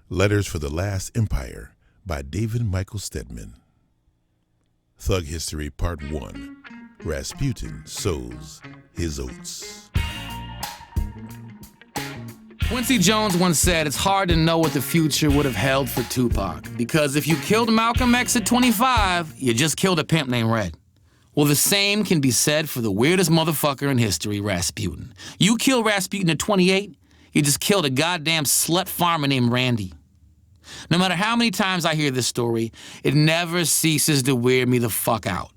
Letters for the Last Empire by David Michael Stedman. Thug History Part 1. Rasputin sows his oats. Quincy Jones once said it's hard to know what the future would have held for Tupac, because if you killed Malcolm X at 25, you just killed a pimp named Red. Well, the same can be said for the weirdest motherfucker in history, Rasputin. You kill Rasputin at 28, you just killed a goddamn slut farmer named Randy. No matter how many times I hear this story, it never ceases to weird me the fuck out.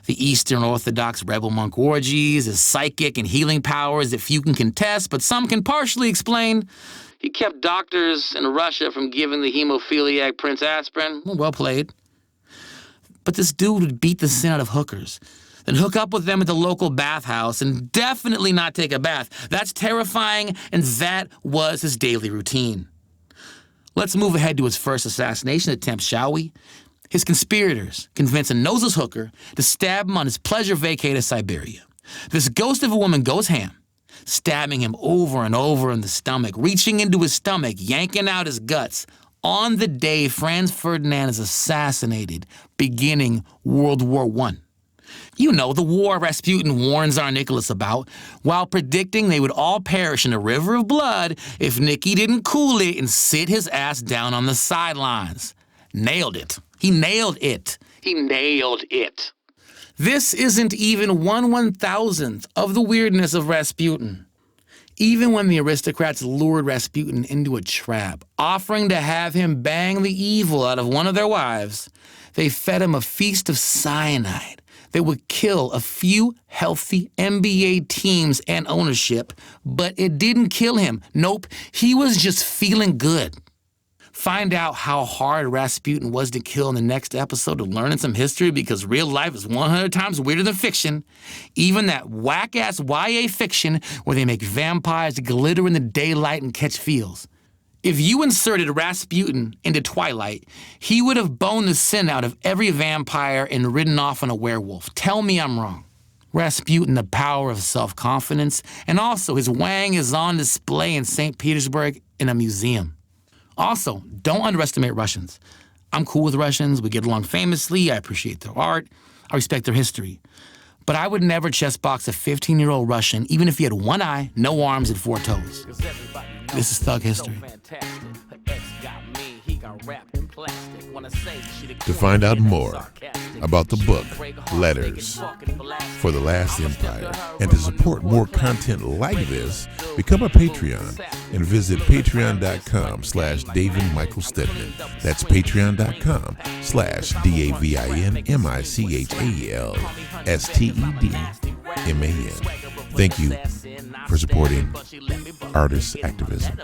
The Eastern Orthodox rebel monk orgies, his psychic and healing powers that few can contest, but some can partially explain. He kept doctors in Russia from giving the hemophiliac Prince aspirin. Well played. But this dude would beat the sin out of hookers, then hook up with them at the local bathhouse and definitely not take a bath. That's terrifying, and that was his daily routine. Let's move ahead to his first assassination attempt, shall we? His conspirators convince a noseless hooker to stab him on his pleasure vacay to Siberia. This ghost of a woman goes ham, stabbing him over and over in the stomach, reaching into his stomach, yanking out his guts, on the day Franz Ferdinand is assassinated, beginning World War I. You know, the war Rasputin warns our Nicholas about, while predicting they would all perish in a river of blood if Nicky didn't cool it and sit his ass down on the sidelines. Nailed it. He nailed it. He nailed it. This isn't even 1/1000th of the weirdness of Rasputin. Even when the aristocrats lured Rasputin into a trap, offering to have him bang the evil out of one of their wives, they fed him a feast of cyanide that would kill a few healthy NBA teams and ownership, but it didn't kill him. Nope, he was just feeling good. Find out how hard Rasputin was to kill in the next episode of Learning Some History, because real life is 100 times weirder than fiction. Even that whack-ass YA fiction where they make vampires glitter in the daylight and catch feels. If you inserted Rasputin into Twilight, he would have boned the sin out of every vampire and ridden off on a werewolf. Tell me I'm wrong. Rasputin, the power of self-confidence, and also his wang is on display in St. Petersburg in a museum. Also, don't underestimate Russians. I'm cool with Russians. We get along famously. I appreciate their art. I respect their history. But I would never chest box a 15-year-old Russian, even if he had one eye, no arms, and 4 toes. This is Thug History. To find out more about the book, Letters for the Last Empire, and to support more content like this, become a Patreon and visit patreon.com/David Michael Stedman. That's patreon.com/DavidMichaelStedman. Thank you for supporting artist activism.